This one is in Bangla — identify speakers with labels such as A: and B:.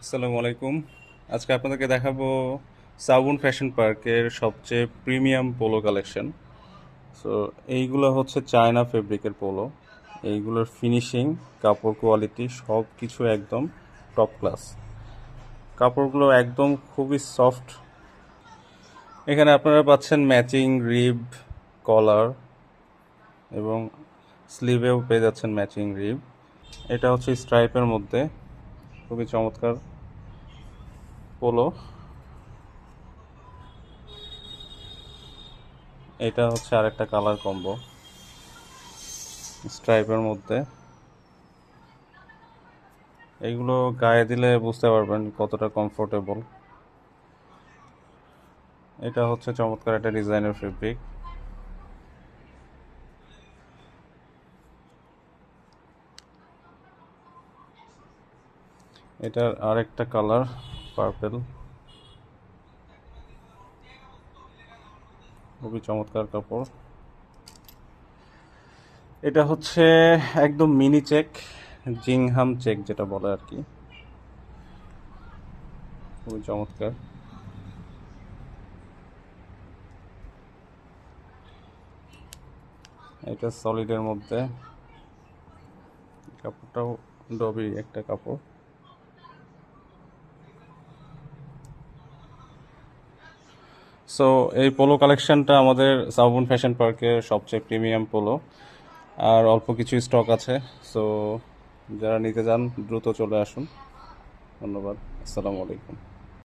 A: আসসালামু আলাইকুম। আজকে আপনাদেরকে দেখাবো সাবুন ফ্যাশন পার্কের সবচেয়ে প্রিমিয়াম পোলো কালেকশন। সো এইগুলো হচ্ছে চায়না ফেব্রিকের পোলো। এইগুলোর ফিনিশিং, কাপড় কোয়ালিটি সব কিছু একদম টপ ক্লাস। কাপড়গুলো একদম খুবই সফট। এখানে আপনারা পাচ্ছেন ম্যাচিং রিব, কলার এবং স্লিভেও পেয়ে যাচ্ছেন ম্যাচিং রিব। এটা হচ্ছে স্ট্রাইপের মধ্যে, খুবই চমৎকার পোলো। এটা হচ্ছে আরেকটা কালার কম্বো স্ট্রাইপের মধ্যে। এইগুলো গায়ে দিলে বুঝতে পারবেন কতটা কমফোর্টেবল। এটা হচ্ছে চমৎকার একটা ডিজাইনের ফেব্রিক। এটার আরেকটা কালার পার্পেল, খুবই চমৎকার কাপড়। এটা হচ্ছে একদম মিনি চেক, জিংহাম চেক যেটা বলে আর কি, খুবই চমৎকার। এটা সলিডের মধ্যে, কাপড়টাও ডবি একটা কাপড়। সো এই পোলো কালেকশনটা আমাদের সাউবন ফ্যাশন পার্কের সবচেয়ে প্রিমিয়াম পোলো, আর অল্প কিছু স্টক আছে। সো যারা নিতে চান দ্রুত চলে আসুন। ধন্যবাদ। আসসালামু আলাইকুম।